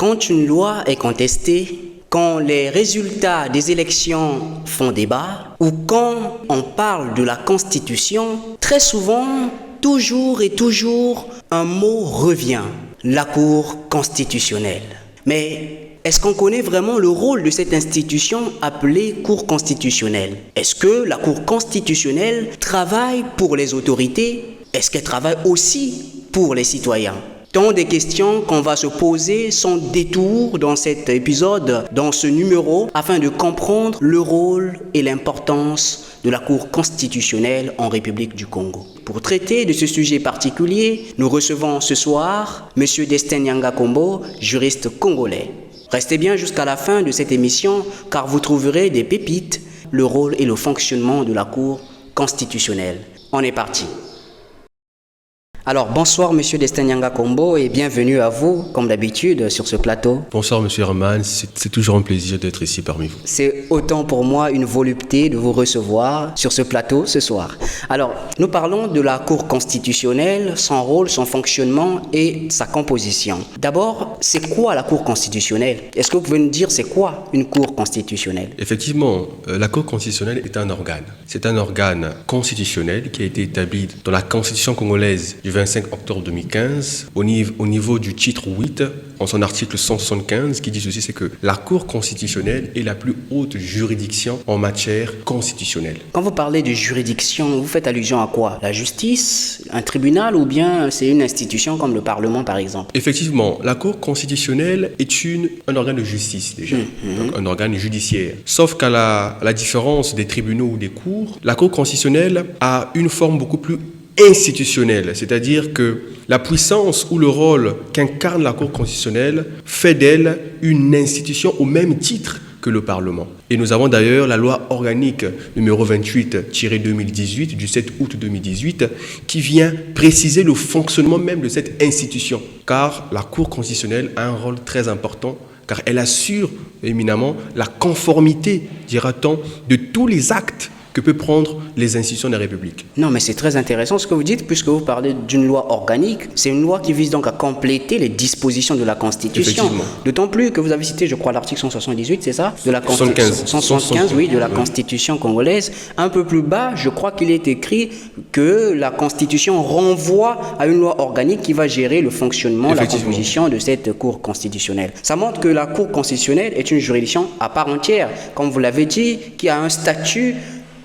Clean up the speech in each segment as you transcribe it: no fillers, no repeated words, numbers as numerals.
Quand une loi est contestée, quand les résultats des élections font débat, ou quand on parle de la Constitution, très souvent, toujours et toujours, un mot revient, la Cour constitutionnelle. Mais est-ce qu'on connaît vraiment le rôle de cette institution appelée Cour constitutionnelle? Est-ce que la Cour constitutionnelle travaille pour les autorités? Est-ce qu'elle travaille aussi pour les citoyens? Tant des questions qu'on va se poser sans détour dans cet épisode, dans ce numéro, afin de comprendre le rôle et l'importance de la Cour constitutionnelle en République du Congo. Pour traiter de ce sujet particulier, nous recevons ce soir M. Destin Nyanga Kombo, juriste congolais. Restez bien jusqu'à la fin de cette émission car vous trouverez des pépites, le rôle et le fonctionnement de la Cour constitutionnelle. On est parti. Alors, bonsoir Monsieur Destin Nyanga Kombo et bienvenue à vous, comme d'habitude, sur ce plateau. Bonsoir Monsieur Herman, c'est toujours un plaisir d'être ici parmi vous. C'est autant pour moi une volupté de vous recevoir sur ce plateau ce soir. Alors, nous parlons de la Cour constitutionnelle, son rôle, son fonctionnement et sa composition. D'abord, c'est quoi la Cour constitutionnelle? Est-ce que vous pouvez nous dire c'est quoi une Cour constitutionnelle? Effectivement, la Cour constitutionnelle est un organe. C'est un organe constitutionnel qui a été établi dans la Constitution congolaise du 25 octobre 2015, au niveau du titre 8, en son article 175, qui dit ceci, c'est que la Cour constitutionnelle est la plus haute juridiction en matière constitutionnelle. Quand vous parlez de juridiction, vous faites allusion à quoi? La justice, un tribunal ou bien c'est une institution comme le Parlement par exemple? Effectivement, la Cour constitutionnelle est un organe de justice déjà, donc un organe judiciaire. Sauf qu'à la différence des tribunaux ou des cours, la Cour constitutionnelle a une forme beaucoup plus institutionnelle, c'est-à-dire que la puissance ou le rôle qu'incarne la Cour constitutionnelle fait d'elle une institution au même titre que le Parlement. Et nous avons d'ailleurs la loi organique numéro 28-2018 du 7 août 2018 qui vient préciser le fonctionnement même de cette institution. Car la Cour constitutionnelle a un rôle très important car elle assure éminemment la conformité, dira-t-on, de tous les actes que peut prendre les institutions de la République. Non, mais c'est très intéressant ce que vous dites, puisque vous parlez d'une loi organique. C'est une loi qui vise donc à compléter les dispositions de la Constitution. D'autant plus que vous avez cité, je crois, l'article 178, c'est ça? De la 175, oui, de la Constitution congolaise. Un peu plus bas, je crois qu'il est écrit que la Constitution renvoie à une loi organique qui va gérer le fonctionnement, la composition de cette Cour constitutionnelle. Ça montre que la Cour constitutionnelle est une juridiction à part entière, comme vous l'avez dit, qui a un statut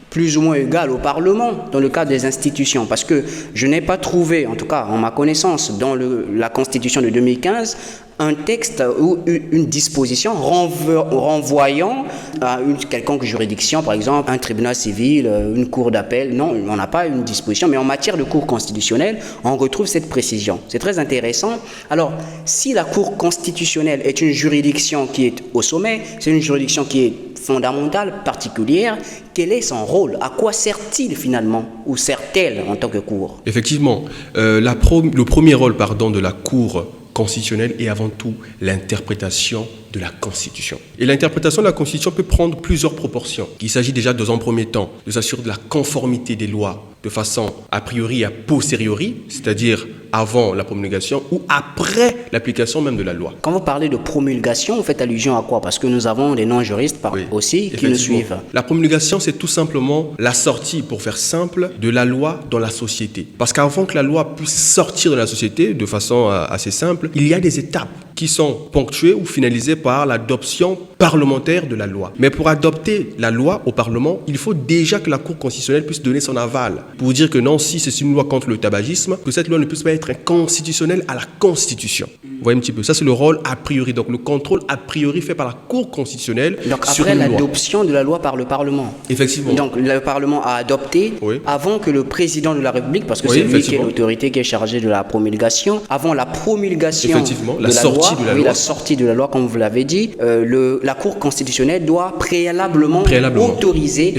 plus ou moins égal au Parlement dans le cadre des institutions. Parce que je n'ai pas trouvé, en tout cas en ma connaissance, dans la Constitution de 2015, un texte ou une disposition renvoyant à une quelconque juridiction, par exemple un tribunal civil, une cour d'appel. Non, on n'a pas une disposition, mais en matière de cour constitutionnelle, on retrouve cette précision. C'est très intéressant. Alors, si la Cour constitutionnelle est une juridiction qui est au sommet, c'est une juridiction qui est fondamentale, particulière, quel est son rôle? À quoi sert-il finalement? Ou sert-elle en tant que cour? Effectivement, le premier rôle de la Cour constitutionnelle est avant tout l'interprétation de la Constitution. Et l'interprétation de la Constitution peut prendre plusieurs proportions. Il s'agit déjà, dans un premier temps, de s'assurer de la conformité des lois de façon a priori et a posteriori, c'est-à-dire avant la promulgation ou après l'application même de la loi. Quand vous parlez de promulgation, vous faites allusion à quoi? Parce que nous avons des non-juristes aussi qui nous suivent. La promulgation, c'est tout simplement la sortie, pour faire simple, de la loi dans la société. Parce qu'avant que la loi puisse sortir de la société de façon assez simple, il y a des étapes qui sont ponctuées ou finalisées par l'adoption parlementaire de la loi. Mais pour adopter la loi au Parlement, il faut déjà que la Cour constitutionnelle puisse donner son aval pour dire que non, si c'est une loi contre le tabagisme, que cette loi ne puisse pas être inconstitutionnelle à la Constitution. Vous voyez un petit peu, ça c'est le rôle a priori, donc le contrôle a priori fait par la Cour constitutionnelle donc sur après une loi. l'adoption de la loi par le Parlement. Effectivement. Donc le Parlement a adopté avant que le président de la République, parce que c'est lui qui est l'autorité qui est chargée de la promulgation, avant la promulgation de la loi, la sortie de la loi, comme vous l'avez dit, la Cour constitutionnelle doit préalablement autoriser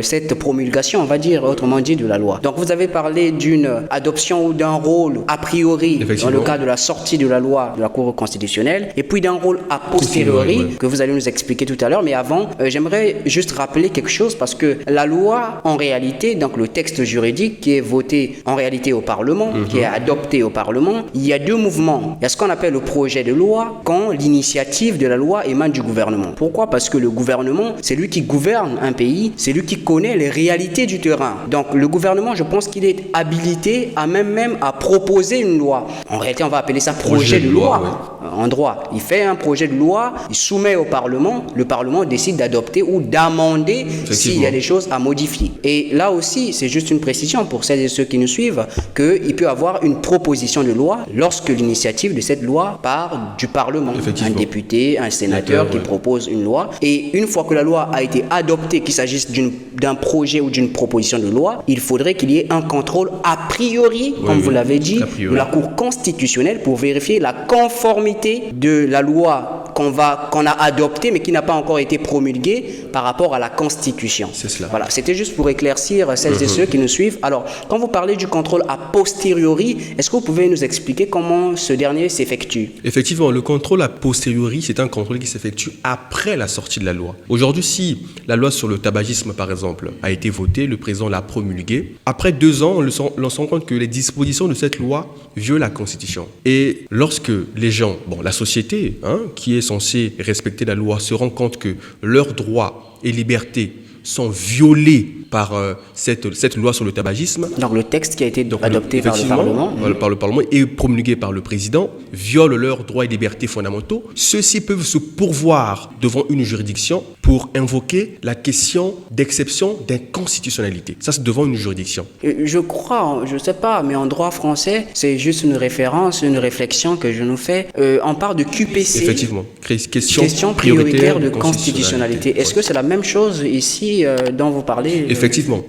cette promulgation, on va dire, autrement dit, de la loi. Donc vous avez parlé d'une adoption ou d'un rôle a priori dans le cas de la sortie de la loi de la Cour constitutionnelle, et puis d'un rôle a posteriori que vous allez nous expliquer tout à l'heure. Mais avant, j'aimerais juste rappeler quelque chose, parce que la loi, en réalité, donc le texte juridique qui est voté en réalité au Parlement, qui est adopté au Parlement, il y a deux mouvements. Il y a ce qu'on qu'on appelle le projet de loi quand l'initiative de la loi émane du gouvernement. Pourquoi? Parce que le gouvernement, c'est lui qui gouverne un pays, c'est lui qui connaît les réalités du terrain. Donc le gouvernement, je pense qu'il est habilité à même à proposer une loi. En réalité, on va appeler ça projet de loi. Ouais. En droit, il fait un projet de loi, il soumet au Parlement, le Parlement décide d'adopter ou d'amender s'il y a des choses à modifier. Et là aussi, c'est juste une précision pour celles et ceux qui nous suivent, qu'il peut y avoir une proposition de loi lorsque l'initiative de cette loi part du Parlement. Un député, un sénateur qui propose une loi. Et une fois que la loi a été adoptée, qu'il s'agisse d'un projet ou d'une proposition de loi, il faudrait qu'il y ait un contrôle a priori, comme vous l'avez dit, de la Cour constitutionnelle pour vérifier la conformité de la loi qu'on a adoptée mais qui n'a pas encore été promulguée par rapport à la Constitution. C'est cela. Voilà, c'était juste pour éclaircir celles et ceux qui nous suivent. Alors, quand vous parlez du contrôle a posteriori, est-ce que vous pouvez nous expliquer comment ce dernier s'effectue? Effectivement, le contrôle a posteriori, c'est un contrôle qui s'effectue après la sortie de la loi. Aujourd'hui, si la loi sur le tabagisme, par exemple, a été votée, le président l'a promulguée, après 2 ans, on se rend compte que les dispositions de cette loi violent la Constitution. Et lorsque les gens, la société, qui est censée respecter la loi, se rend compte que leurs droits et libertés sont violés par cette loi sur le tabagisme. Donc le texte qui a été adopté par le Parlement. Par le Parlement et promulgué par le président viole leurs droits et libertés fondamentaux. Ceux-ci peuvent se pourvoir devant une juridiction pour invoquer la question d'exception d'inconstitutionnalité. Ça, c'est devant une juridiction. Je crois, je ne sais pas, mais en droit français, c'est juste une référence, une réflexion que je nous fais. On parle de QPC. Effectivement. Question prioritaire de constitutionnalité. Est-ce que c'est la même chose ici dont vous parlez? Effectivement.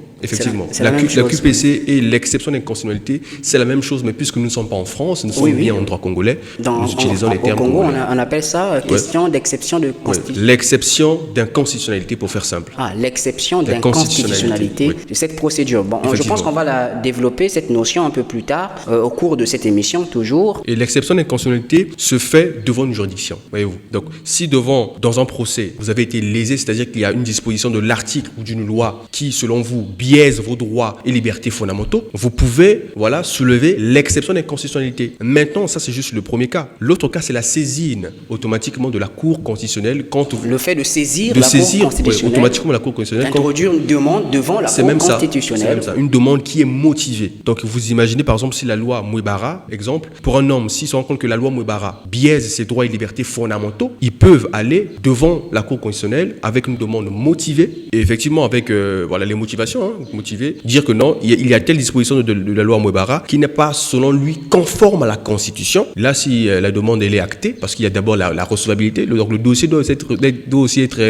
La QPC et l'exception d'inconstitutionnalité, c'est la même chose, mais puisque nous ne sommes pas en France, nous sommes bien en droit congolais, nous utilisons les termes congolais. Au Congo, on appelle ça question d'exception de constitutionnalité. L'exception d'inconstitutionnalité, pour faire simple. L'exception d'inconstitutionnalité de cette procédure. Je pense qu'on va la développer, cette notion, un peu plus tard, au cours de cette émission, toujours. Et l'exception d'inconstitutionnalité se fait devant une juridiction, voyez-vous. Donc, si dans un procès, vous avez été lésé, c'est-à-dire qu'il y a une disposition de l'article ou d'une loi qui, selon vous, biaise vos droits et libertés fondamentaux, vous pouvez soulever l'exception d'inconstitutionnalité. Maintenant, ça c'est juste le premier cas. L'autre cas, c'est la saisine automatiquement de la Cour constitutionnelle le fait de saisir la Cour constitutionnelle, automatiquement la Cour constitutionnelle, d'introduire une demande devant la Cour constitutionnelle. C'est même ça, une demande qui est motivée. Donc vous imaginez par exemple si la loi Mouebara, exemple, pour un homme, s'il se rend compte que la loi Mouebara biaise ses droits et libertés fondamentaux, ils peuvent aller devant la Cour constitutionnelle avec une demande motivée et effectivement avec les motivations, motivé, dire que non, il y a telle disposition de la loi Mouebara qui n'est pas, selon lui, conforme à la Constitution. Là, si la demande elle est actée, parce qu'il y a d'abord la recevabilité, donc le dossier doit aussi être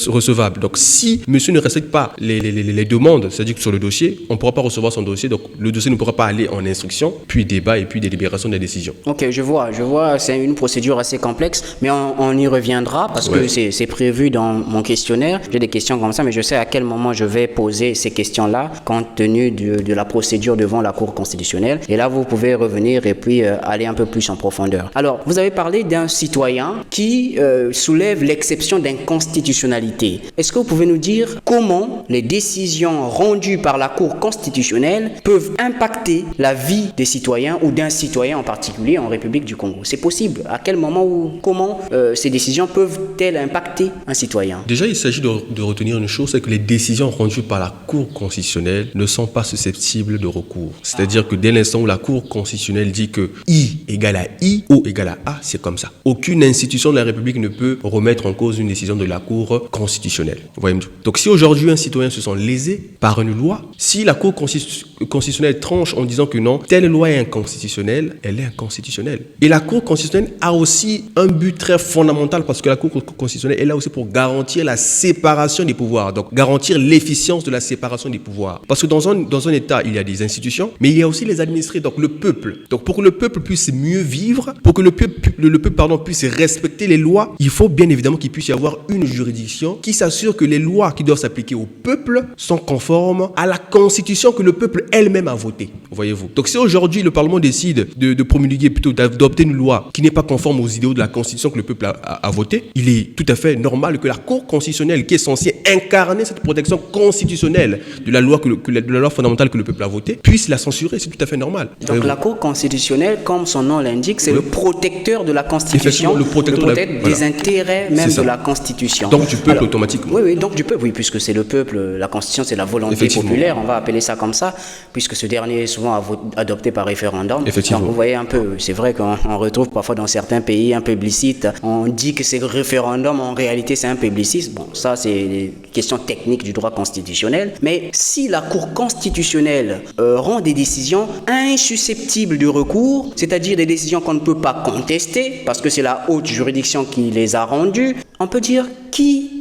recevable. Donc, si monsieur ne respecte pas les demandes, c'est-à-dire que sur le dossier, on ne pourra pas recevoir son dossier, donc le dossier ne pourra pas aller en instruction, puis débat et puis délibération de la décision. Ok, je vois, c'est une procédure assez complexe, mais on y reviendra parce que c'est prévu dans mon questionnaire. J'ai des questions comme ça, mais je sais à quel moment je vais poser ces questions-là, compte tenu de la procédure devant la Cour constitutionnelle. Et là, vous pouvez revenir et puis aller un peu plus en profondeur. Alors, vous avez parlé d'un citoyen qui soulève l'exception d'inconstitutionnalité. Est-ce que vous pouvez nous dire comment les décisions rendues par la Cour constitutionnelle peuvent impacter la vie des citoyens ou d'un citoyen en particulier en République du Congo? C'est possible? À quel moment ou comment ces décisions peuvent-elles impacter un citoyen? Déjà, il s'agit de retenir une chose, c'est que les décisions rendues par la Cour constitutionnelle ne sont pas susceptibles de recours. C'est-à-dire que dès l'instant où la Cour constitutionnelle dit que I égale à I, O égale à A, c'est comme ça. Aucune institution de la République ne peut remettre en cause une décision de la Cour constitutionnelle. Vous voyez? Donc si aujourd'hui un citoyen se sent lésé par une loi, si la Cour constitutionnelle tranche en disant que non, telle loi est inconstitutionnelle, elle est inconstitutionnelle. Et la Cour constitutionnelle a aussi un but très fondamental parce que la Cour constitutionnelle est là aussi pour garantir la séparation des pouvoirs, donc garantir l'efficience de la séparation des pouvoirs. Parce que dans un État, il y a des institutions, mais il y a aussi les administrés, donc le peuple. Donc pour que le peuple puisse mieux vivre, pour que le peuple puisse respecter les lois, il faut bien évidemment qu'il puisse y avoir une juridiction qui s'assure que les lois qui doivent s'appliquer au peuple sont conformes à la Constitution que le peuple elle-même a votée. Voyez-vous. Donc si aujourd'hui le Parlement décide de promulguer, plutôt d'adopter une loi qui n'est pas conforme aux idéaux de la Constitution que le peuple a votée, il est tout à fait normal que la Cour constitutionnelle, qui est censée incarner cette protection constitutionnelle de la loi, de la loi fondamentale que le peuple a votée, puisse la censurer. C'est tout à fait normal. Donc la Cour constitutionnelle, comme son nom l'indique, c'est le protecteur de la Constitution, le protecteur des intérêts même de la Constitution. Donc du peuple automatiquement. Oui, donc du peuple, oui, puisque c'est le peuple, la Constitution, c'est la volonté populaire, on va appeler ça comme ça, puisque ce dernier est souvent adopté par référendum. Effectivement. Donc vous voyez un peu, c'est vrai qu'on retrouve parfois dans certains pays un plébiscite, on dit que c'est référendum, en réalité c'est un plébiscite. Bon, ça c'est des questions techniques du droit constitutionnel, mais si la Cour constitutionnelle rend des décisions insusceptibles de recours, c'est-à-dire des décisions qu'on ne peut pas contester, parce que c'est la haute juridiction qui les a rendues, on peut dire qui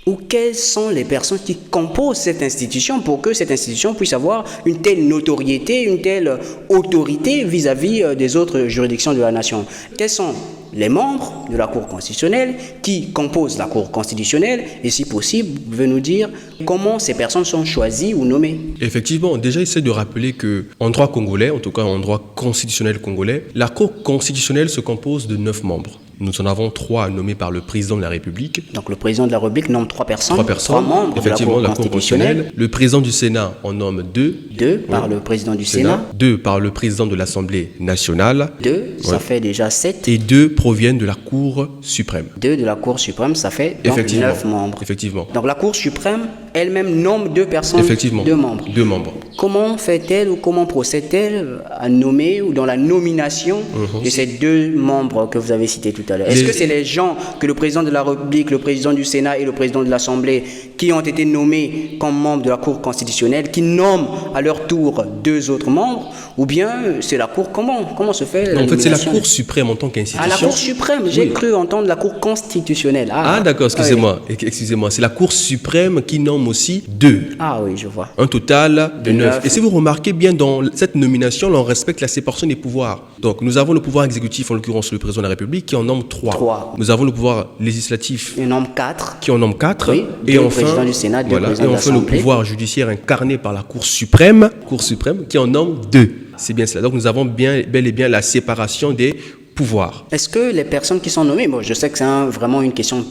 ou quelles sont les personnes qui composent cette institution pour que cette institution puisse avoir une telle notoriété, une telle autorité vis-à-vis des autres juridictions de la nation. Quels sont les membres de la Cour constitutionnelle qui composent la Cour constitutionnelle et si possible, vous pouvez nous dire comment ces personnes sont choisies ou nommées. Effectivement, déjà essayer de rappeler qu'en droit congolais, en tout cas en droit constitutionnel congolais, la Cour constitutionnelle se compose de 9 membres. Nous en avons 3 nommés par le président de la République. Donc le président de la République nomme 3 personnes, 3 membres effectivement, de la Cour constitutionnelle. Le président du Sénat en nomme 2. 2 par le président du Sénat. 2 par le président de l'Assemblée nationale. 2, ça fait déjà 7. Et 2 proviennent de la Cour suprême. 2 de la Cour suprême, ça fait donc 9 membres. Effectivement. Donc la Cour suprême elle-même nomme 2 personnes, effectivement, 2 membres. 2 membres. Comment fait-elle ou comment procède-t-elle à nommer ou dans la nomination de ces 2 membres que vous avez cités tout à l'heure? Est-ce que c'est les gens que le président de la République, le président du Sénat et le président de l'Assemblée qui ont été nommés comme membres de la Cour constitutionnelle qui nomment à leur tour 2 autres membres, ou bien c'est la Cour, comment se fait la en fait, c'est la nomination? Cour suprême en tant qu'institution. Ah, la Cour suprême, j'ai cru entendre la Cour constitutionnelle. D'accord, excusez-moi. Excusez-moi, c'est la Cour suprême qui nomme aussi 2. Ah oui, je vois. Un total de 9. Et si vous remarquez bien, dans cette nomination, on respecte la séparation des pouvoirs. Donc, nous avons le pouvoir exécutif, en l'occurrence le président de la République, qui en nomme 3. Nous avons le pouvoir législatif. Il nomme 4. Qui en nomme 4. Oui, et enfin, le président du Sénat, et enfin le pouvoir judiciaire incarné par la Cour suprême, qui en nomme 2. C'est bien cela. Donc, nous avons bel et bien la séparation des pouvoir. Est-ce que les personnes qui sont nommées, je sais que c'est vraiment une question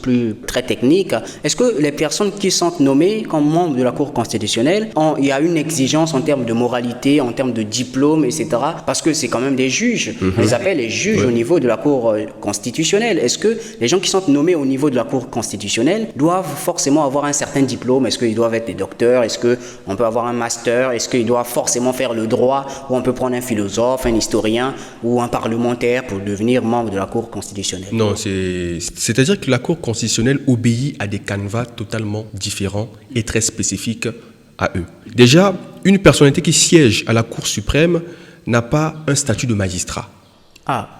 très technique, est-ce que les personnes qui sont nommées comme membres de la Cour constitutionnelle, il y a une exigence en termes de moralité, en termes de diplôme, etc. Parce que c'est quand même des juges. On les appelle les juges au niveau de la Cour constitutionnelle. Est-ce que les gens qui sont nommés au niveau de la Cour constitutionnelle doivent forcément avoir un certain diplôme? Est-ce qu'ils doivent être des docteurs? Est-ce qu'on peut avoir un master? Est-ce qu'ils doivent forcément faire le droit? Ou on peut prendre un philosophe, un historien ou un parlementaire pour devenir membre de la Cour constitutionnelle? Non, c'est-à-dire que la Cour constitutionnelle obéit à des canevas totalement différents et très spécifiques à eux. Déjà, une personnalité qui siège à la Cour suprême n'a pas un statut de magistrat.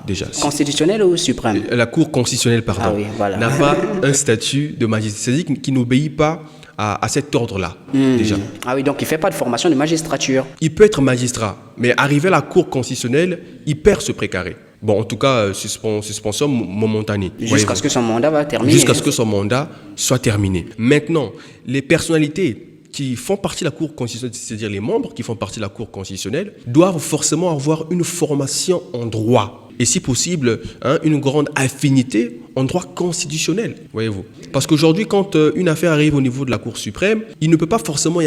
Déjà. Constitutionnelle ou suprême? La Cour constitutionnelle, pardon, n'a pas un statut de magistrat. C'est-à-dire qu'il n'obéit pas à cet ordre-là, déjà. Ah oui, donc il ne fait pas de formation de magistrature. Il peut être magistrat, mais arrivé à la Cour constitutionnelle, il perd ce précaré. Bon, en tout cas, suspension momentanée. Jusqu'à ce que son mandat va terminer. Jusqu'à ce que son mandat soit terminé. Maintenant, les personnalités qui font partie de la Cour constitutionnelle, c'est-à-dire les membres qui font partie de la Cour constitutionnelle, doivent forcément avoir une formation en droit. Et si possible, une grande affinité en droit constitutionnel, voyez-vous. Parce qu'aujourd'hui, quand une affaire arrive au niveau de la Cour suprême, il ne peut pas forcément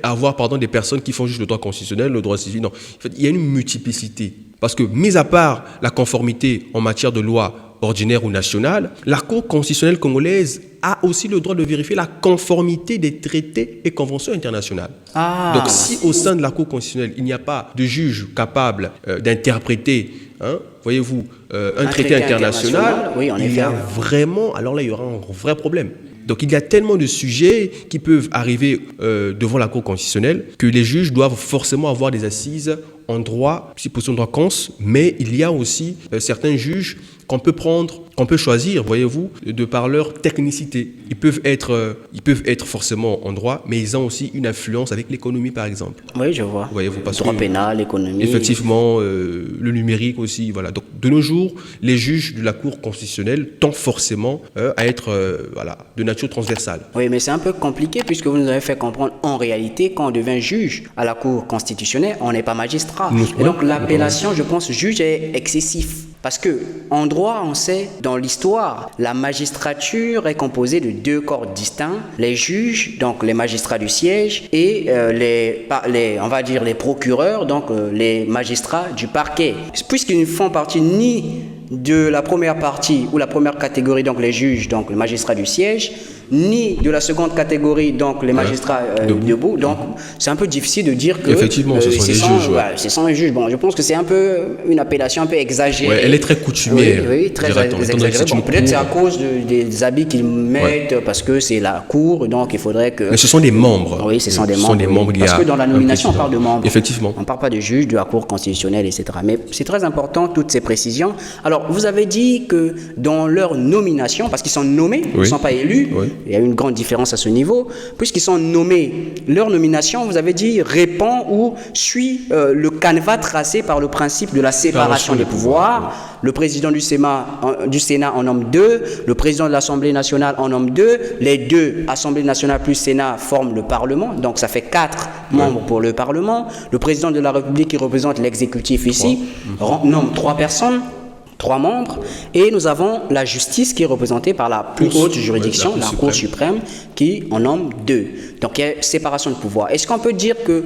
avoir des personnes qui font juste le droit constitutionnel, le droit civil. Non, en fait, il y a une multiplicité. Parce que, mis à part la conformité en matière de loi ordinaire ou nationale, la Cour constitutionnelle congolaise a aussi le droit de vérifier la conformité des traités et conventions internationales. Donc, si au sein de la Cour constitutionnelle, il n'y a pas de juge capable d'interpréter, voyez-vous, un traité international, il y a vraiment, alors là, il y aura un vrai problème. Donc, il y a tellement de sujets qui peuvent arriver devant la Cour constitutionnelle que les juges doivent forcément avoir des assises en droit, si possible en droit cons, mais il y a aussi certains juges qu'on peut choisir, voyez-vous, de par leur technicité. Ils peuvent être forcément en droit, mais ils ont aussi une influence avec l'économie, par exemple. Oui, je vois. Voyez-vous, parce droit pénal, l'économie. Effectivement, le numérique aussi, voilà. Donc, de nos jours, les juges de la Cour constitutionnelle tendent forcément à être, de nature transversale. Oui, mais c'est un peu compliqué puisque vous nous avez fait comprendre, en réalité, quand on devient juge à la Cour constitutionnelle, on n'est pas magistrat. Et donc, l'appellation, je pense, juge est excessif. Parce que en droit, on sait, dans l'histoire, la magistrature est composée de 2 corps distincts, les juges, donc les magistrats du siège, et on va dire les procureurs, donc les magistrats du parquet. Puisqu'ils ne font partie ni de la première partie ou la première catégorie, donc les juges, donc les magistrats du siège, ni de la seconde catégorie, donc les magistrats debout. Donc c'est un peu difficile de dire que effectivement, ce sont les juges. Ce sont les juges. Bon, je pense que c'est un peu une appellation un peu exagérée. Ouais, elle est très coutumière. Oui, très exagérée. Bon, peut-être c'est à cause des habits qu'ils mettent, parce que c'est la cour, donc il faudrait que... Mais ce sont des membres. Oui, ce sont des membres. Parce que dans la nomination, on parle de membres. Effectivement. On ne parle pas de juges, de la cour constitutionnelle, etc. Mais c'est très important, toutes ces précisions. Alors, vous avez dit que dans leur nomination, parce qu'ils sont nommés, ils ne sont pas élus, il y a une grande différence à ce niveau, puisqu'ils sont nommés, leur nomination, vous avez dit, répond ou suit le canevas tracé par le principe de la séparation des pouvoirs. Le président du Sénat en nomme 2, le président de l'Assemblée nationale en nomme 2, les 2, Assemblée nationale plus Sénat, forment le Parlement, donc ça fait 4 membres pour le Parlement. Le président de la République qui représente l'exécutif ici nomme 3 personnes. 3 membres, et nous avons la justice qui est représentée par la plus haute juridiction, la Cour suprême, qui en nomme 2. Donc il y a séparation de pouvoir. Est-ce qu'on peut dire que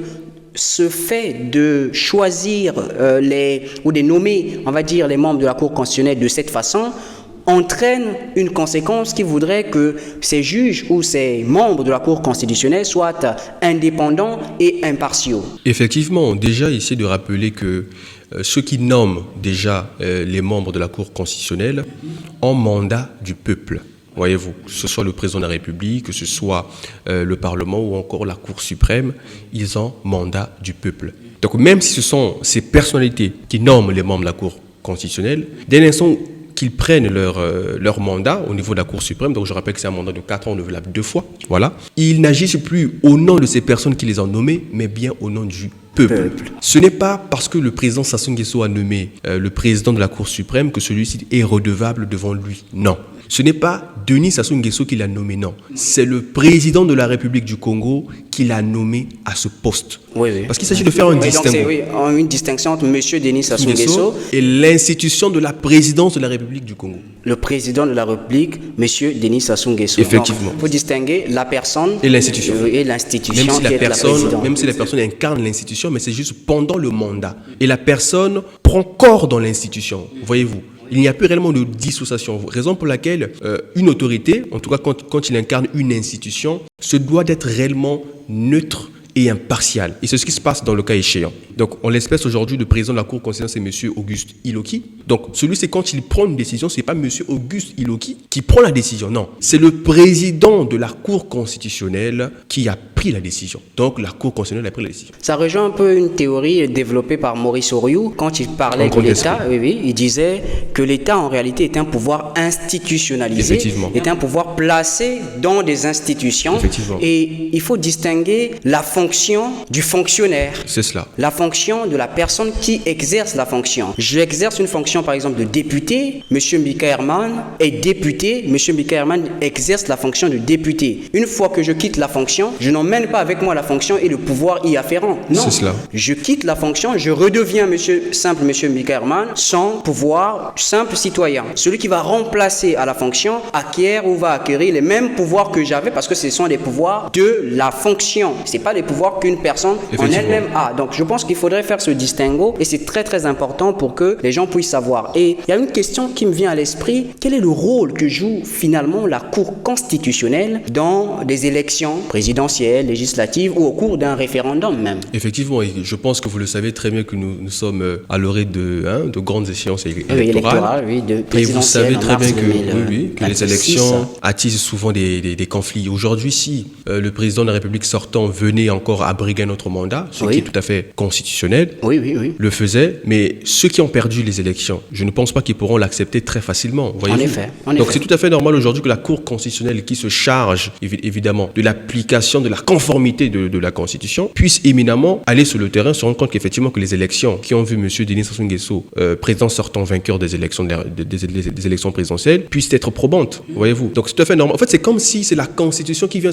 ce fait de choisir ou de nommer, on va dire, les membres de la Cour constitutionnelle de cette façon entraîne une conséquence qui voudrait que ces juges ou ces membres de la Cour constitutionnelle soient indépendants et impartiaux? Effectivement, déjà, ici de rappeler que ceux qui nomment déjà les membres de la Cour constitutionnelle ont mandat du peuple. Voyez-vous, que ce soit le président de la République, que ce soit le Parlement ou encore la Cour suprême, ils ont mandat du peuple. Donc même si ce sont ces personnalités qui nomment les membres de la Cour constitutionnelle, dès l'instant qu'ils prennent leur mandat au niveau de la Cour suprême, donc je rappelle que c'est un mandat de 4 ans renouvelable 2 fois, voilà, ils n'agissent plus au nom de ces personnes qui les ont nommées, mais bien au nom du peuple. Ce n'est pas parce que le président Sassou Nguesso a nommé le président de la Cour suprême que celui-ci est redevable devant lui. Non. Ce n'est pas Denis Sassou Nguesso qui l'a nommé, non. C'est le président de la République du Congo qui l'a nommé à ce poste. Oui. Parce qu'il s'agit de faire une distinction. Donc une distinction entre M. Denis Sassou Nguesso et l'institution de la présidence de la République du Congo. Le président de la République, M. Denis Sassou Nguesso. Effectivement. Il faut distinguer la personne et l'institution. Même si la personne incarne l'institution, mais c'est juste pendant le mandat. Et la personne prend corps dans l'institution, voyez-vous. Il n'y a plus réellement de dissociation. Raison pour laquelle une autorité, en tout cas quand il incarne une institution, se doit d'être réellement neutre et impartial. Et c'est ce qui se passe dans le cas échéant. Donc, en l'espèce aujourd'hui, le président de la Cour constitutionnelle, c'est M. Auguste Iloki. Donc, celui-ci, quand il prend une décision, ce n'est pas M. Auguste Iloki qui prend la décision. Non, c'est le président de la Cour constitutionnelle qui a pris la décision. Donc, la Cour constitutionnelle a pris la décision. Ça rejoint un peu une théorie développée par Maurice Oriou quand il parlait de l'État. Oui, il disait que l'État, en réalité, est un pouvoir institutionnalisé, est un pouvoir placé dans des institutions. Et il faut distinguer la fonction du fonctionnaire. C'est cela. La fonction de la personne qui exerce la fonction. J'exerce une fonction, par exemple, de député. Monsieur Mbika Herman est député. Monsieur Mbika Herman exerce la fonction de député. Une fois que je quitte la fonction, je n'emmène pas avec moi la fonction et le pouvoir y afférent. Non. C'est cela. Je quitte la fonction, je redeviens monsieur Mbika Herman sans pouvoir, simple citoyen. Celui qui va remplacer à la fonction acquiert ou va acquérir les mêmes pouvoirs que j'avais parce que ce sont des pouvoirs de la fonction. C'est pas des pouvoirs qu'une personne en elle-même a. Donc je pense qu'il faudrait faire ce distinguo et c'est très très important pour que les gens puissent savoir. Et il y a une question qui me vient à l'esprit. Quel est le rôle que joue finalement la Cour constitutionnelle dans des élections présidentielles, législatives ou au cours d'un référendum même? Effectivement, et je pense que vous le savez très bien que nous sommes à l'orée de grandes échéances électorales. Et vous savez très bien que les élections attisent souvent des conflits. Aujourd'hui, si le président de la République sortant venait encore à briguer notre mandat, ce qui est tout à fait constitutionnel, le faisait, mais ceux qui ont perdu les élections, je ne pense pas qu'ils pourront l'accepter très facilement. En effet. Donc c'est tout à fait normal aujourd'hui que la Cour constitutionnelle, qui se charge évidemment de l'application, de la conformité de la Constitution, puisse éminemment aller sur le terrain, se rendre compte qu'effectivement que les élections qui ont vu M. Denis Sassou Nguesso, président sortant vainqueur des élections, des élections présidentielles, puissent être probantes, voyez-vous. Donc c'est tout à fait normal. En fait, c'est comme si c'est la Constitution qui vient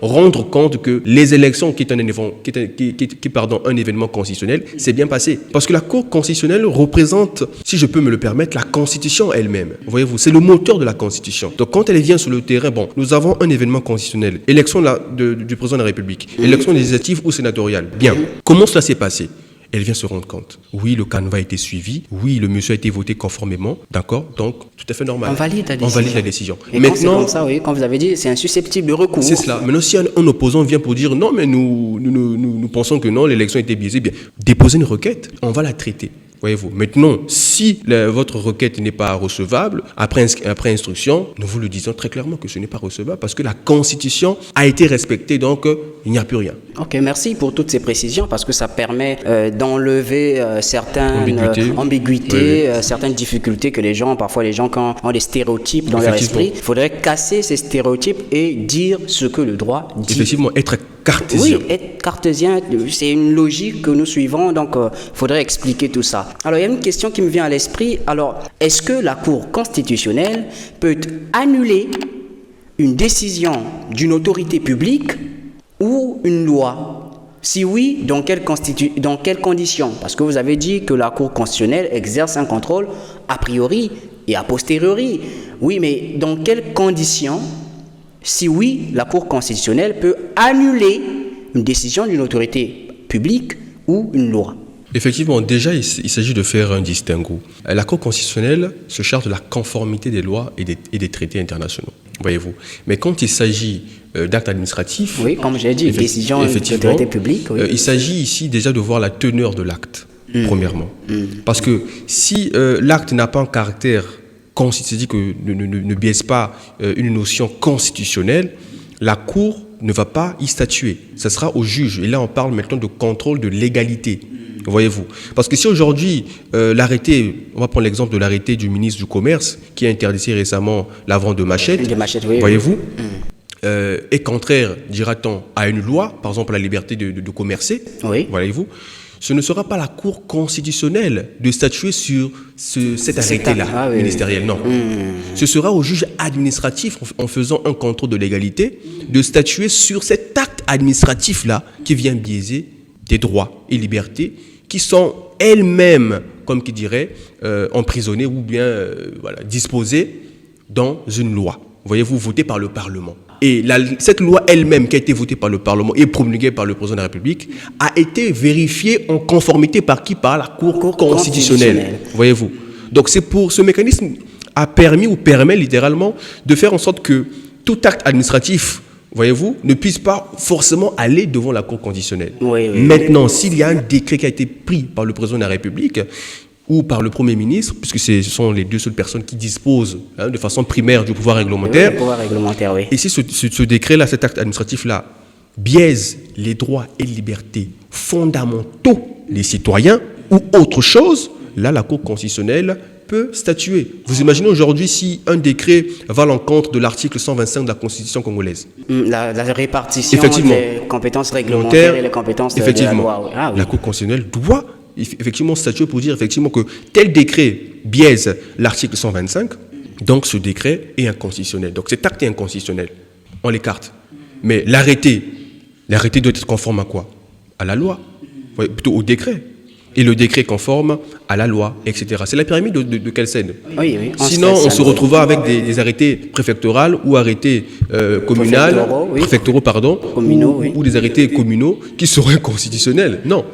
rendre compte que les élections qui est un événement constitutionnel, c'est bien passé. Parce que la Cour constitutionnelle représente, si je peux me le permettre, la Constitution elle-même. Voyez-vous, c'est le moteur de la Constitution. Donc quand elle vient sur le terrain, bon, nous avons un événement constitutionnel, élection du président de la République, élection législative ou sénatoriale. Bien. Comment cela s'est passé? Elle vient se rendre compte. Oui, le canevas a été suivi. Oui, le monsieur a été voté conformément. D'accord? Donc, tout à fait normal. On valide la décision. On valide la décision. Et maintenant, quand c'est comme ça, oui, quand vous avez dit, c'est insusceptible de recours. C'est cela. Maintenant, si un opposant vient pour dire non, mais nous pensons que non, l'élection a été biaisée, bien, déposez une requête, on va la traiter. Voyez-vous. Maintenant, si votre requête n'est pas recevable, après instruction, nous vous le disons très clairement que ce n'est pas recevable parce que la Constitution a été respectée, donc il n'y a plus rien. Ok, merci pour toutes ces précisions parce que ça permet d'enlever certaines ambiguïtés, oui. Certaines difficultés que parfois les gens quand ont des stéréotypes dans leur esprit. Il faudrait casser ces stéréotypes et dire ce que le droit dit. Effectivement, être cartésien. Oui, être cartésien, c'est une logique que nous suivons, donc il faudrait expliquer tout ça. Alors, il y a une question qui me vient à l'esprit. Alors, est-ce que la Cour constitutionnelle peut annuler une décision d'une autorité publique ou une loi? Si oui, dans quelles conditions? Parce que vous avez dit que la Cour constitutionnelle exerce un contrôle a priori et a posteriori. Oui, mais dans quelles conditions, si oui, la Cour constitutionnelle peut annuler une décision d'une autorité publique ou une loi? Effectivement, déjà, il s'agit de faire un distinguo. La Cour constitutionnelle se charge de la conformité des lois et des traités internationaux, voyez-vous. Mais quand il s'agit d'actes administratifs... Oui, comme j'ai dit, décision d'autorité publique. Oui. Il s'agit ici déjà de voir la teneur de l'acte, premièrement. Parce que si l'acte n'a pas un caractère constitutionnel, que ne biaise pas une notion constitutionnelle, la Cour ne va pas y statuer. Ce sera au juge. Et là, on parle maintenant de contrôle de légalité. Voyez-vous. Parce que si aujourd'hui, l'arrêté, on va prendre l'exemple de l'arrêté du ministre du Commerce, qui a interdit récemment la vente de machettes, oui, voyez-vous, est contraire, dira-t-on, à une loi, par exemple la liberté de commercer, oui. Voyez-vous, ce ne sera pas la Cour constitutionnelle de statuer sur cet arrêté-là, ministériel, non. Ce sera au juge administratif, en faisant un contrôle de légalité, de statuer sur cet acte administratif-là qui vient biaiser des droits et libertés qui sont elles-mêmes, comme qui dirait, emprisonnées ou bien disposées dans une loi. Voyez-vous, votée par le Parlement. Et cette loi elle-même qui a été votée par le Parlement et promulguée par le président de la République a été vérifiée en conformité par qui? Par la Cour constitutionnelle. Voyez-vous. Donc ce mécanisme a permis ou permet littéralement de faire en sorte que tout acte administratif, voyez-vous, ne puisse pas forcément aller devant la Cour constitutionnelle. Oui. Maintenant, s'il y a un décret qui a été pris par le président de la République ou par le Premier ministre, puisque ce sont les deux seules personnes qui disposent de façon primaire du pouvoir réglementaire. Oui, le pouvoir réglementaire, oui. Et si ce décret-là, cet acte administratif-là, biaise les droits et libertés fondamentaux des citoyens ou autre chose, là, la Cour constitutionnelle peut statuer. Vous imaginez aujourd'hui si un décret va à l'encontre de l'article 125 de la Constitution congolaise. La répartition des compétences réglementaires et les compétences de la loi. Oui. La Cour constitutionnelle doit effectivement statuer pour dire effectivement que tel décret biaise l'article 125, donc ce décret est inconstitutionnel. Donc cet acte est inconstitutionnel. On l'écarte. Mais l'arrêté doit être conforme à quoi? À la loi, plutôt au décret. Et le décret conforme à la loi, etc. C'est la pyramide de Kelsen. Oui. Sinon, on se retrouvera avec des arrêtés préfectoraux ou arrêtés communaux, ou des arrêtés communaux qui seraient inconstitutionnels. Non.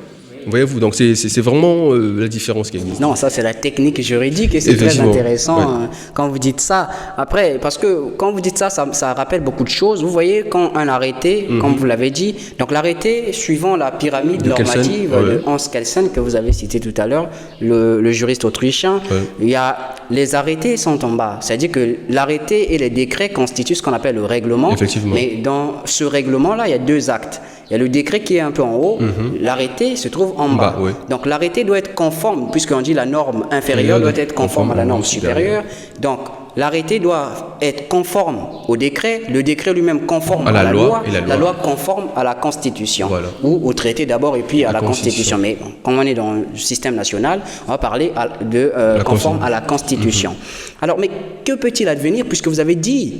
Voyez-vous, donc c'est vraiment la différence qui existe. Non, ça c'est la technique juridique et c'est très intéressant quand vous dites ça. Après, parce que quand vous dites ça, ça rappelle beaucoup de choses. Vous voyez, quand un arrêté, comme vous l'avez dit, donc l'arrêté suivant la pyramide normative de Hans Kelsen que vous avez cité tout à l'heure, le juriste autrichien, il y a les arrêtés sont en bas. C'est-à-dire que l'arrêté et les décrets constituent ce qu'on appelle le règlement. Mais dans ce règlement-là, il y a deux actes. Il y a le décret qui est un peu en haut, l'arrêté se trouve en bas. Donc l'arrêté doit être conforme, puisqu'on dit la norme inférieure doit être conforme à la norme supérieure. Donc l'arrêté doit être conforme au décret, le décret lui-même conforme à la loi, et la loi conforme à la Constitution, ou au traité d'abord et puis à la Constitution. Mais comme on est dans le système national, on va parler de conforme à la Constitution. Alors, mais que peut-il advenir, puisque vous avez dit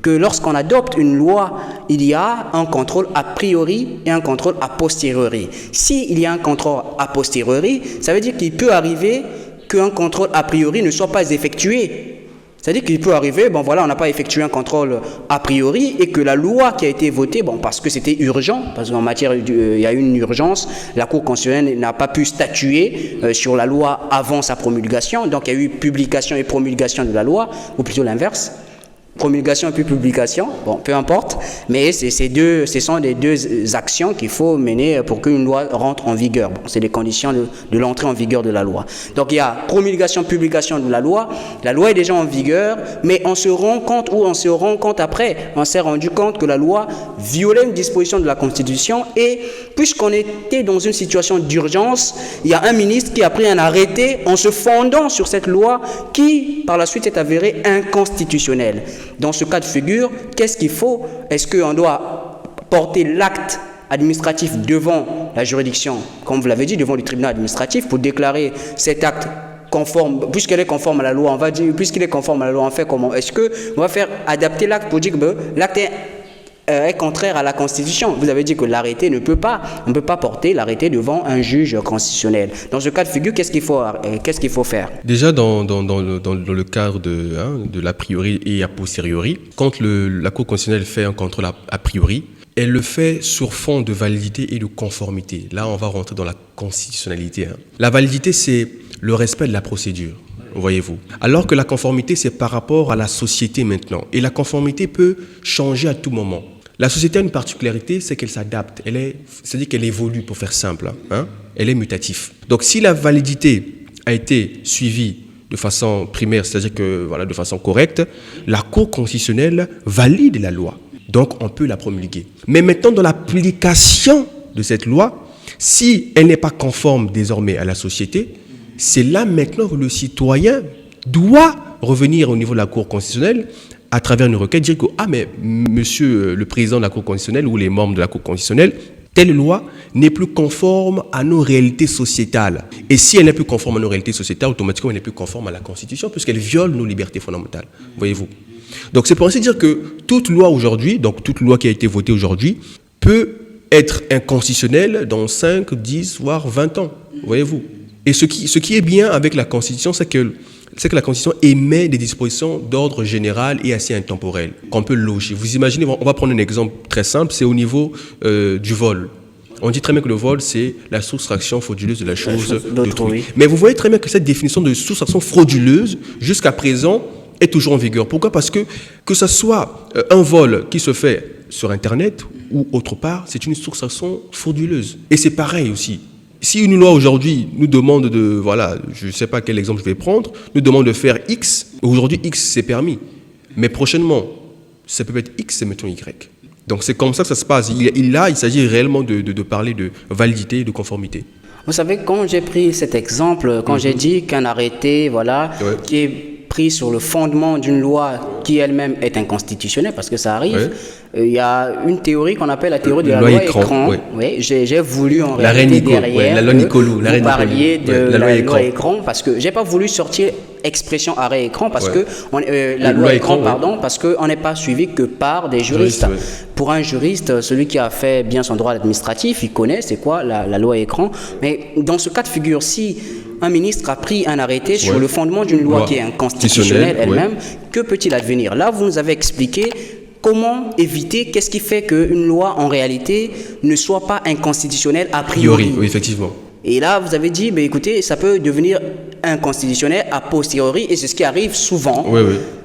que lorsqu'on adopte une loi, il y a un contrôle a priori et un contrôle a posteriori. S'il y a un contrôle a posteriori, ça veut dire qu'il peut arriver qu'un contrôle a priori ne soit pas effectué. C'est-à-dire qu'il peut arriver, on n'a pas effectué un contrôle a priori et que la loi qui a été votée, parce que c'était urgent, parce qu'en matière, il y a eu une urgence, la Cour constitutionnelle n'a pas pu statuer sur la loi avant sa promulgation, donc il y a eu publication et promulgation de la loi, ou plutôt l'inverse. Promulgation et puis publication, peu importe, mais ce sont les deux actions qu'il faut mener pour qu'une loi rentre en vigueur. C'est les conditions de l'entrée en vigueur de la loi. Donc il y a promulgation, publication de la loi est déjà en vigueur, mais on se rend compte après, on s'est rendu compte que la loi violait une disposition de la Constitution et puisqu'on était dans une situation d'urgence, il y a un ministre qui a pris un arrêté en se fondant sur cette loi qui, par la suite, est avérée inconstitutionnelle. Dans ce cas de figure, qu'est-ce qu'il faut? Est-ce qu'on doit porter l'acte administratif devant la juridiction, comme vous l'avez dit, devant le tribunal administratif pour déclarer cet acte conforme, puisqu'il est conforme à la loi, on va dire, puisqu'il est conforme à la loi, on fait comment? Est-ce qu'on va faire adapter l'acte pour dire que l'acte est contraire à la Constitution? Vous avez dit que l'arrêté on ne peut pas porter l'arrêté devant un juge constitutionnel. Dans ce cas de figure, qu'est-ce qu'il faut faire? Déjà, dans le cadre de l'a priori et a posteriori, quand la Cour constitutionnelle fait un contrôle a priori, elle le fait sur fond de validité et de conformité. Là, on va rentrer dans la constitutionnalité. La validité, c'est le respect de la procédure, voyez-vous. Alors que la conformité, c'est par rapport à la société maintenant. Et la conformité peut changer à tout moment. La société a une particularité, c'est qu'elle s'adapte. C'est-à-dire qu'elle évolue, pour faire simple. Elle est mutative. Donc, si la validité a été suivie de façon primaire, c'est-à-dire que de façon correcte, la Cour constitutionnelle valide la loi. Donc, on peut la promulguer. Mais maintenant, dans l'application de cette loi, si elle n'est pas conforme désormais à la société, c'est là maintenant que le citoyen doit revenir au niveau de la Cour constitutionnelle à travers une requête, dire que mais monsieur le président de la Cour constitutionnelle ou les membres de la Cour constitutionnelle, telle loi n'est plus conforme à nos réalités sociétales. Et si elle n'est plus conforme à nos réalités sociétales, automatiquement elle n'est plus conforme à la Constitution puisqu'elle viole nos libertés fondamentales. Voyez-vous. Donc c'est pour ainsi dire que toute loi aujourd'hui, donc toute loi qui a été votée aujourd'hui, peut être inconstitutionnelle dans 5, 10, voire 20 ans. Voyez-vous. Et ce qui est bien avec la Constitution, c'est que la Constitution émet des dispositions d'ordre général et assez intemporel, qu'on peut loger. Vous imaginez, on va prendre un exemple très simple, c'est au niveau du vol. On dit très bien que le vol, c'est la soustraction frauduleuse de la chose d'autrui. Mais vous voyez très bien que cette définition de soustraction frauduleuse, jusqu'à présent, est toujours en vigueur. Pourquoi? Parce que ce soit un vol qui se fait sur Internet ou autre part, c'est une soustraction frauduleuse. Et c'est pareil aussi. Si une loi aujourd'hui nous demande je ne sais pas quel exemple je vais prendre, nous demande de faire X, aujourd'hui X c'est permis. Mais prochainement, ça peut être X, c'est maintenant Y. Donc c'est comme ça que ça se passe. Il s'agit réellement de parler de validité et de conformité. Vous savez, quand j'ai pris cet exemple, quand j'ai dit qu'un arrêté, qui est pris sur le fondement d'une loi qui elle-même est inconstitutionnelle, parce que ça arrive, il y a une théorie qu'on appelle la théorie de la loi écran. J'ai voulu en réalité derrière la loi Nicolou, vous parliez de la loi écran, parce que j'ai pas voulu sortir expression arrêt écran parce que la loi écran, parce qu'on n'est pas suivi que par des juristes. Pour un juriste, celui qui a fait bien son droit administratif, il connaît c'est quoi la loi écran. Mais dans ce cas de figure, si un ministre a pris un arrêté sur le fondement d'une loi qui est inconstitutionnelle elle-même, que peut-il advenir? Là, vous nous avez expliqué comment éviter, qu'est-ce qui fait qu'une loi, en réalité, ne soit pas inconstitutionnelle a priori. Oui, effectivement. Et là, vous avez dit, écoutez, ça peut devenir inconstitutionnel a posteriori, et c'est ce qui arrive souvent. Oui.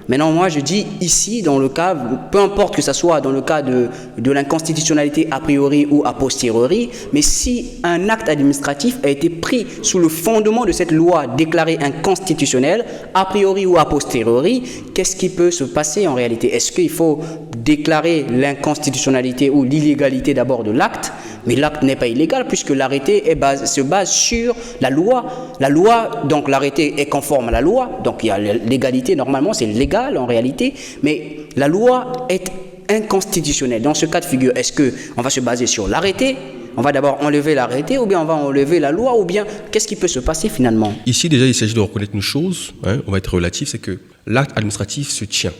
Maintenant, moi, je dis ici, dans le cas, peu importe que ce soit dans le cas de l'inconstitutionnalité a priori ou a posteriori, mais si un acte administratif a été pris sous le fondement de cette loi déclarée inconstitutionnelle, a priori ou a posteriori, qu'est-ce qui peut se passer en réalité? Est-ce qu'il faut déclarer l'inconstitutionnalité ou l'illégalité d'abord de l'acte? Mais l'acte n'est pas illégal puisque l'arrêté se base sur la loi. La loi, donc l'arrêté est conforme à la loi, donc il y a l'égalité, normalement c'est légal en réalité, mais la loi est inconstitutionnelle. Dans ce cas de figure, est-ce qu'on va se baser sur l'arrêté? On va d'abord enlever l'arrêté ou bien on va enlever la loi ou bien qu'est-ce qui peut se passer finalement? Ici déjà il s'agit de reconnaître une chose, on va être relatif, c'est que l'acte administratif se tient.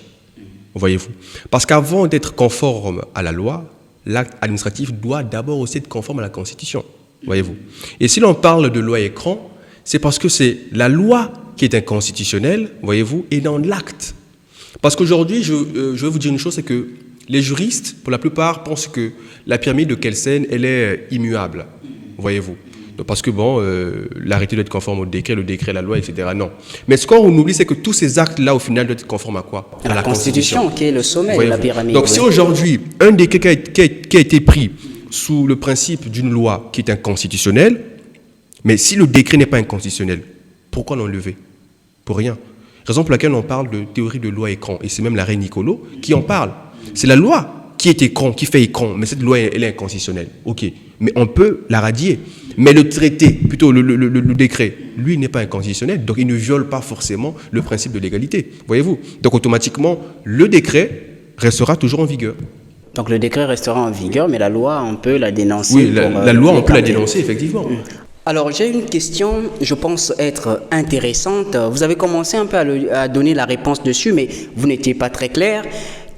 voyez-vous. Parce qu'avant d'être conforme à la loi, l'acte administratif doit d'abord aussi être conforme à la Constitution, voyez-vous. Et si l'on parle de loi écran, c'est parce que c'est la loi qui est inconstitutionnelle, voyez-vous, et dans l'acte. Parce qu'aujourd'hui, je vais vous dire une chose, c'est que les juristes, pour la plupart, pensent que la pyramide de Kelsen, elle est immuable, voyez-vous. Parce que l'arrêté doit être conforme au décret, le décret, la loi, etc. Non. Mais ce qu'on oublie, c'est que tous ces actes-là, au final, doivent être conformes à quoi? À la Constitution, qui est le sommet de la pyramide. Donc, si aujourd'hui, un décret qui a été pris sous le principe d'une loi qui est inconstitutionnelle, mais si le décret n'est pas inconstitutionnel, pourquoi l'enlever? Pour rien. Raison pour laquelle on parle de théorie de loi écran. Et c'est même la reine Nicolo qui en parle. C'est la loi qui est écran, qui fait écran. Mais cette loi, elle est inconstitutionnelle. OK. Mais on peut la radier. Mais le traité, plutôt le décret, lui, n'est pas inconstitutionnel. Donc, il ne viole pas forcément le principe de l'égalité. Voyez-vous? Donc, automatiquement, le décret restera toujours en vigueur. Donc, le décret restera en vigueur, mais la loi, on peut la dénoncer. Oui, la loi, on peut la dénoncer, effectivement. Alors, j'ai une question, je pense être intéressante. Vous avez commencé un peu à donner la réponse dessus, mais vous n'étiez pas très clair.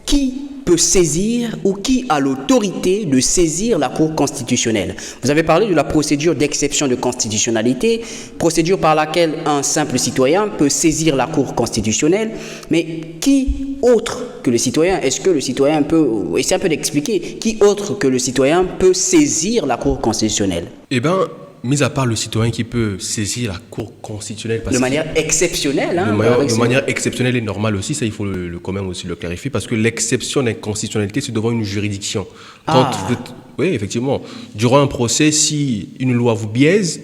Qui peut saisir ou qui a l'autorité de saisir la Cour constitutionnelle? Vous avez parlé de la procédure d'exception de constitutionnalité, procédure par laquelle un simple citoyen peut saisir la Cour constitutionnelle, mais qui autre que le citoyen, est-ce que le citoyen peut, essayez un peu d'expliquer, qui autre que le citoyen peut saisir la Cour constitutionnelle? Eh bien, mis à part le citoyen qui peut saisir la Cour constitutionnelle... De manière exceptionnelle. Hein, de manière exceptionnelle et normale aussi, ça il faut quand même aussi le clarifier, parce que l'exception d'inconstitutionnalité, c'est devant une juridiction. Oui, effectivement. Durant un procès, si une loi vous biaise,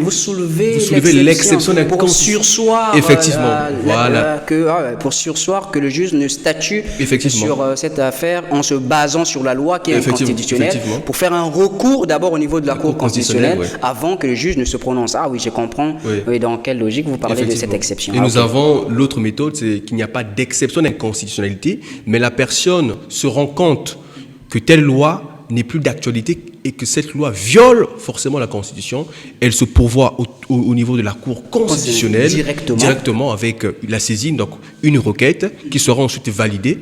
vous soulevez l'exception d'inconstitutionnalité. Pour sursoir, effectivement, voilà. Pour sursoir que le juge ne statue sur cette affaire en se basant sur la loi qui est inconstitutionnelle, pour faire un recours d'abord au niveau de la Cour constitutionnelle, avant que le juge ne se prononce. Ah oui, je comprends. Oui, dans quelle logique vous parlez de cette exception. Et nous avons l'autre méthode, c'est qu'il n'y a pas d'exception d'inconstitutionnalité, mais la personne se rend compte que telle loi n'est plus d'actualité et que cette loi viole forcément la Constitution, elle se pourvoit au niveau de la Cour constitutionnelle directement avec la saisine, donc une requête qui sera ensuite validée,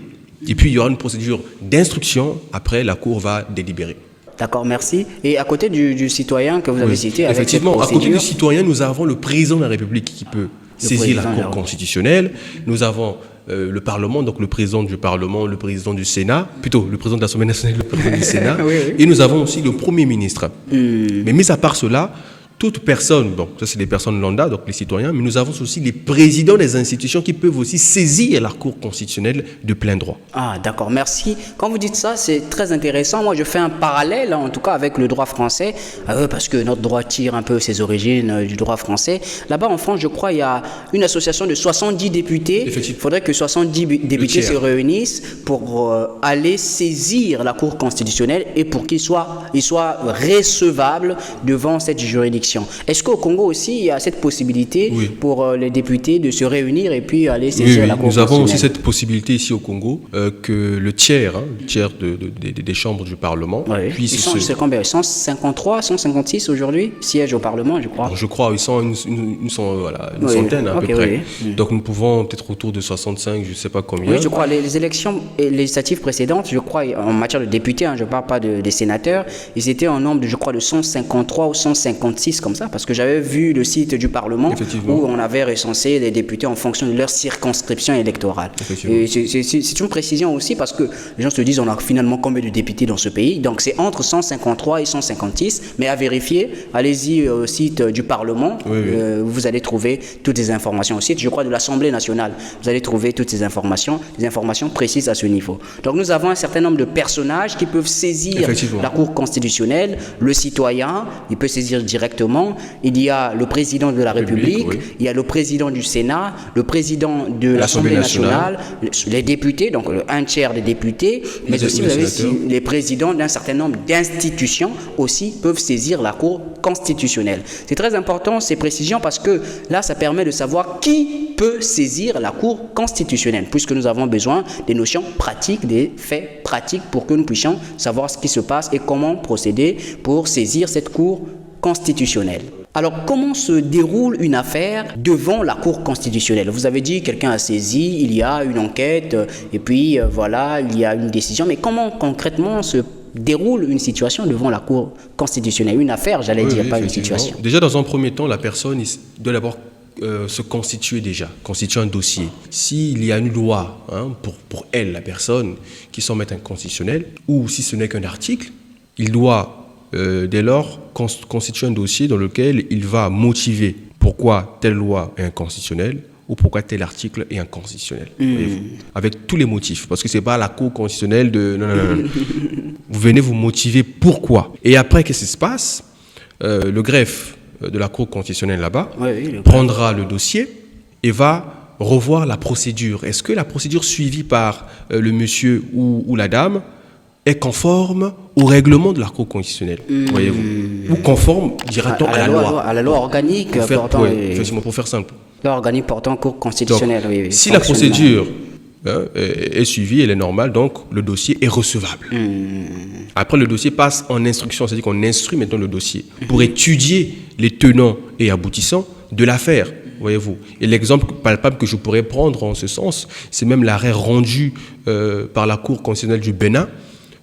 et puis il y aura une procédure d'instruction, après la Cour va délibérer. D'accord, merci. Et à côté du citoyen que vous avez cité, avec effectivement, à côté du citoyen, nous avons le président de la République qui peut saisir la Cour constitutionnelle. Nous avons le Parlement, donc le président du Parlement, le président du Sénat, plutôt le président de l'Assemblée nationale, le président du Sénat, et nous avons aussi le Premier ministre. Mais mis à part cela, toute personne, bon, ça c'est les personnes lambda, donc les citoyens, mais nous avons aussi les présidents des institutions qui peuvent aussi saisir la Cour constitutionnelle de plein droit. Ah, d'accord, merci. Quand vous dites ça, c'est très intéressant. Moi, je fais un parallèle, en tout cas, avec le droit français, parce que notre droit tire un peu ses origines du droit français. Là-bas, en France, je crois, il y a une association de 70 députés. Il faudrait que 70 députés se réunissent pour aller saisir la Cour constitutionnelle et pour qu'il soit recevable devant cette juridiction. Est-ce qu'au Congo aussi, il y a cette possibilité pour les députés de se réunir et puis aller saisir la Cour constitutionnelle? Nous avons aussi cette possibilité ici au Congo que le tiers des chambres du Parlement puisse... C'est combien? 153, 156 aujourd'hui siègent au Parlement, je crois. Je crois, ils sont une centaine à peu près. Donc nous pouvons peut-être autour de 65, je ne sais pas combien. Oui, je crois. Les élections législatives précédentes, je crois, en matière de députés, je ne parle pas des sénateurs, ils étaient en nombre, je crois, de 153 ou 156 comme ça, parce que j'avais vu le site du Parlement où on avait recensé les députés en fonction de leur circonscription électorale. Et c'est une précision aussi parce que les gens se disent on a finalement combien de députés dans ce pays, donc c'est entre 153 et 156, mais à vérifier, allez-y au site du Parlement, vous allez trouver toutes les informations. Au site, je crois, de l'Assemblée nationale, vous allez trouver toutes ces informations, des informations précises à ce niveau. Donc nous avons un certain nombre de personnages qui peuvent saisir la Cour constitutionnelle, le citoyen, il peut saisir directement. Il y a le président de la République, il y a le président du Sénat, le président de l'Assemblée nationale, les députés, donc un tiers des députés, mais aussi vous avez les présidents d'un certain nombre d'institutions aussi peuvent saisir la Cour constitutionnelle. C'est très important ces précisions parce que là, ça permet de savoir qui peut saisir la Cour constitutionnelle, puisque nous avons besoin des notions pratiques, des faits pratiques pour que nous puissions savoir ce qui se passe et comment procéder pour saisir cette Cour constitutionnelle. Alors, comment se déroule une affaire devant la Cour constitutionnelle? Vous avez dit quelqu'un a saisi, il y a une enquête, et puis voilà, il y a une décision. Mais comment concrètement se déroule une situation devant la Cour constitutionnelle? Une affaire, j'allais dire, pas une situation. Déjà, dans un premier temps, la personne doit d'abord se constituer constituer un dossier. S'il y a une loi pour elle, la personne, qui s'en met un constitutionnel, ou si ce n'est qu'un article, il doit dès lors constituer un dossier dans lequel il va motiver pourquoi telle loi est inconstitutionnelle ou pourquoi tel article est inconstitutionnel. Avec tous les motifs. Parce que ce n'est pas la Cour constitutionnelle de... Non. Vous venez vous motiver pourquoi. Et après, qu'est-ce qui se passe? Le greffe de la Cour constitutionnelle là-bas prendra le dossier et va revoir la procédure. Est-ce que la procédure suivie par le monsieur ou la dame est conforme au règlement de la Cour constitutionnelle, voyez-vous, ou conforme, dira-t-on, à la loi. À la loi organique pour faire simple. Loi organique portant Cour constitutionnelle. Donc, si la procédure est suivie, elle est normale, donc le dossier est recevable. Après, le dossier passe en instruction, c'est-à-dire qu'on instruit maintenant le dossier pour étudier les tenants et aboutissants de l'affaire. Voyez-vous. Et l'exemple palpable que je pourrais prendre en ce sens, c'est même l'arrêt rendu par la Cour constitutionnelle du Bénin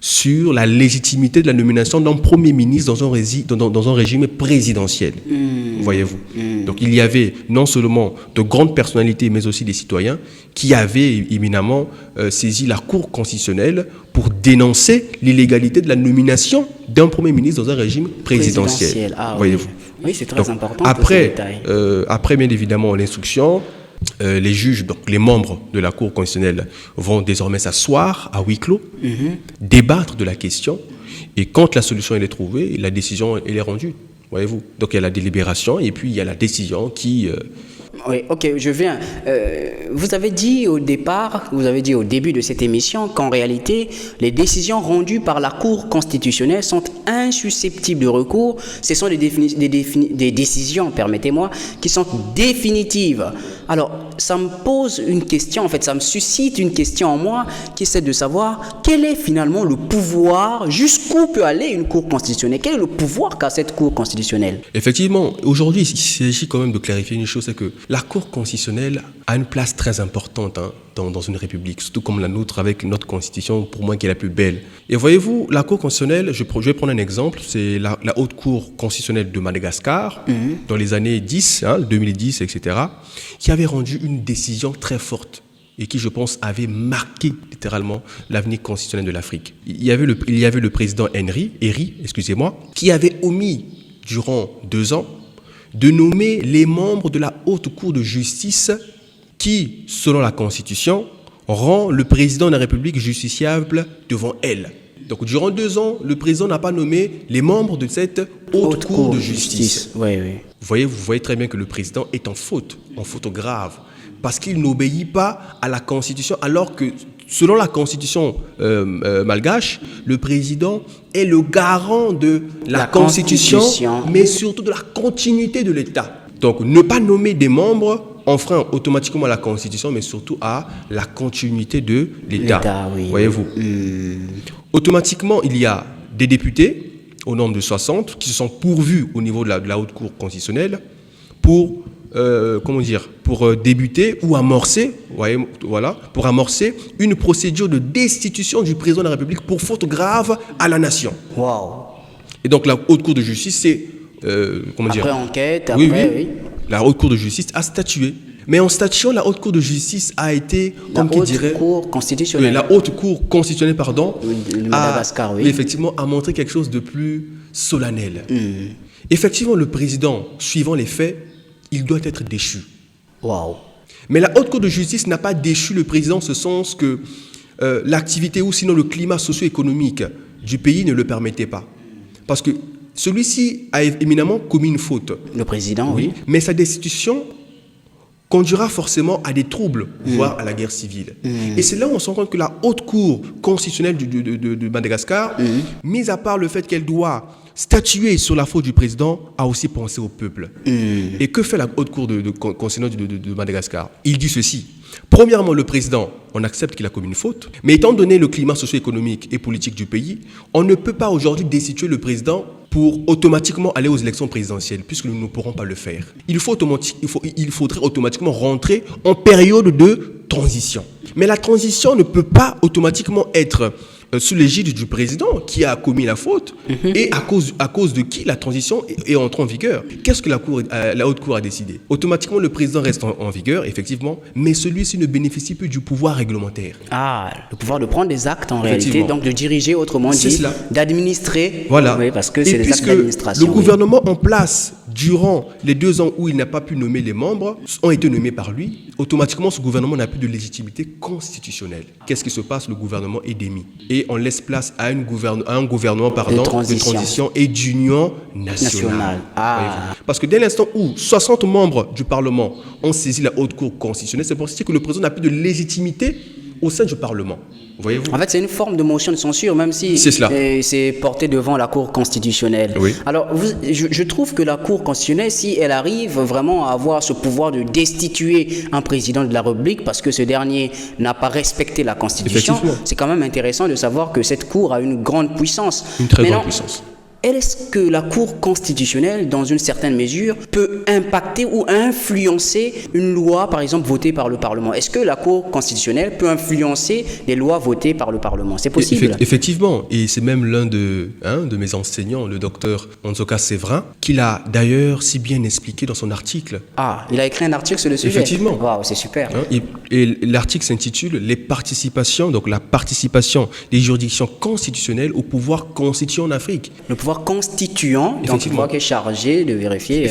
sur la légitimité de la nomination d'un Premier ministre dans un régime présidentiel. Voyez-vous. Donc il y avait non seulement de grandes personnalités, mais aussi des citoyens qui avaient éminemment saisi la Cour constitutionnelle pour dénoncer l'illégalité de la nomination d'un Premier ministre dans un régime présidentiel. Voyez-vous. Oui, c'est très important. Après, bien évidemment, l'instruction, les juges, donc les membres de la Cour constitutionnelle, vont désormais s'asseoir à huis clos, débattre de la question, et quand la solution elle est trouvée, la décision elle est rendue. Voyez-vous. Donc il y a la délibération et puis il y a la décision qui... Oui, ok, je viens. Vous avez dit au début de cette émission qu'en réalité, les décisions rendues par la Cour constitutionnelle sont insusceptibles de recours. Ce sont des décisions, permettez-moi, qui sont définitives. Alors, ça me pose une question, en fait, ça me suscite une question en moi qui est de savoir quel est finalement le pouvoir, jusqu'où peut aller une Cour constitutionnelle? Quel est le pouvoir qu'a cette Cour constitutionnelle? Effectivement, aujourd'hui, il s'agit quand même de clarifier une chose, c'est que la Cour constitutionnelle a une place très importante dans une république, surtout comme la nôtre, avec notre constitution, pour moi, qui est la plus belle. Et voyez-vous, la Cour constitutionnelle, je vais prendre un exemple, c'est la Haute Cour constitutionnelle de Madagascar, dans les années 2010, etc., qui avait rendu une décision très forte et qui, je pense, avait marqué littéralement l'avenir constitutionnel de l'Afrique. Il y avait le président Eri, qui avait omis, durant 2 ans, de nommer les membres de la Haute Cour de justice qui, selon la Constitution, rend le président de la République justiciable devant elle. Donc, durant 2 ans, le président n'a pas nommé les membres de cette Haute Cour de justice. Oui. Vous voyez très bien que le président est en faute grave, parce qu'il n'obéit pas à la Constitution, alors que, selon la Constitution malgache, le président est le garant de la Constitution, mais surtout de la continuité de l'État. Donc, ne pas nommer des membres enfreint automatiquement à la Constitution, mais surtout à la continuité de l'État. Voyez-vous. Automatiquement, il y a des députés, au nombre de 60, qui se sont pourvus au niveau de la Haute Cour constitutionnelle pour débuter ou amorcer, pour amorcer une procédure de destitution du président de la République pour faute grave à la nation. Wow. Et donc la Haute Cour de justice, c'est après enquête, oui. La Haute Cour de justice a statué. Mais en statuant, la Haute Cour de justice a été, la Haute Cour constitutionnelle. La Haute Cour constitutionnelle, de Madagascar, effectivement, a montré quelque chose de plus solennel. Effectivement, le président, suivant les faits, il doit être déchu. Wow. Mais la Haute Cour de justice n'a pas déchu le président en ce sens que l'activité ou sinon le climat socio-économique du pays ne le permettait pas. Parce que celui-ci a éminemment commis une faute. Le président, oui. Mais sa destitution conduira forcément à des troubles, voire à la guerre civile. Et c'est là où on se rend compte que la Haute Cour constitutionnelle de Madagascar, mis à part le fait qu'elle doit statuer sur la faute du président, a aussi pensé au peuple. Et que fait la Haute Cour constitutionnelle de Madagascar? Il dit ceci. Premièrement, le président, on accepte qu'il a commis une faute, mais étant donné le climat socio-économique et politique du pays, on ne peut pas aujourd'hui destituer le président pour automatiquement aller aux élections présidentielles, puisque nous ne pourrons pas le faire. Il faudrait automatiquement rentrer en période de transition. Mais la transition ne peut pas automatiquement être sous l'égide du président qui a commis la faute et à cause de qui la transition est entrée en vigueur. Qu'est-ce que la Haute Cour a décidé? Automatiquement, le président reste en vigueur, effectivement, mais celui-ci ne bénéficie plus du pouvoir réglementaire. Ah, le pouvoir de prendre des actes en réalité, donc de diriger, autrement dit, d'administrer, voilà. Oui, parce que c'est des actes d'administration. Le gouvernement en place durant les 2 ans où il n'a pas pu nommer les membres, ont été nommés par lui, automatiquement ce gouvernement n'a plus de légitimité constitutionnelle. Qu'est-ce qui se passe? Le gouvernement est démis. Et on laisse place à un gouvernement de transition et d'union nationale. Ah. Parce que dès l'instant où 60 membres du Parlement ont saisi la Haute Cour constitutionnelle, c'est pour ça que le président n'a plus de légitimité au sein du Parlement. Voyez-vous? En fait, c'est une forme de motion de censure, même si c'est porté devant la Cour constitutionnelle. Oui. Alors, je trouve que la Cour constitutionnelle, si elle arrive vraiment à avoir ce pouvoir de destituer un président de la République parce que ce dernier n'a pas respecté la Constitution, c'est quand même intéressant de savoir que cette Cour a une grande puissance. Une très grande puissance. Est-ce que la Cour constitutionnelle, dans une certaine mesure, peut impacter ou influencer une loi, par exemple, votée par le Parlement? Est-ce que la Cour constitutionnelle peut influencer les lois votées par le Parlement? C'est possible? Effectivement, et c'est même l'un de mes enseignants, le docteur Onzoka Séverin, qui l'a d'ailleurs si bien expliqué dans son article. Ah, il a écrit un article sur le sujet? Effectivement. Waouh, c'est super. Et l'article s'intitule « Les participations », donc la participation des juridictions constitutionnelles au pouvoir constituant en Afrique. Le pouvoir constituant, donc il qui est chargé de vérifier,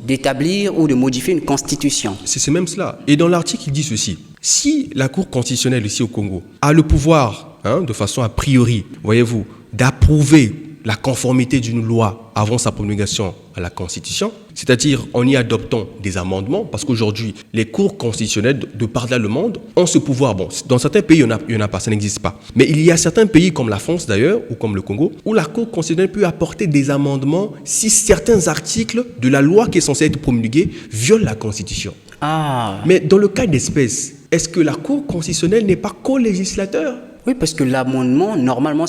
d'établir ou de modifier une constitution. C'est même cela. Et dans l'article, il dit ceci. Si la Cour constitutionnelle ici au Congo a le pouvoir, de façon a priori, voyez-vous, d'approuver la conformité d'une loi avant sa promulgation à la Constitution, c'est-à-dire en y adoptant des amendements, parce qu'aujourd'hui, les cours constitutionnels de par le monde ont ce pouvoir. Bon, dans certains pays, il n'y en a pas, ça n'existe pas. Mais il y a certains pays, comme la France d'ailleurs, ou comme le Congo, où la Cour constitutionnelle peut apporter des amendements si certains articles de la loi qui est censée être promulguée violent la Constitution. Ah. Mais dans le cas d'espèce, est-ce que la Cour constitutionnelle n'est pas co-législateur? Oui, parce que l'amendement, normalement,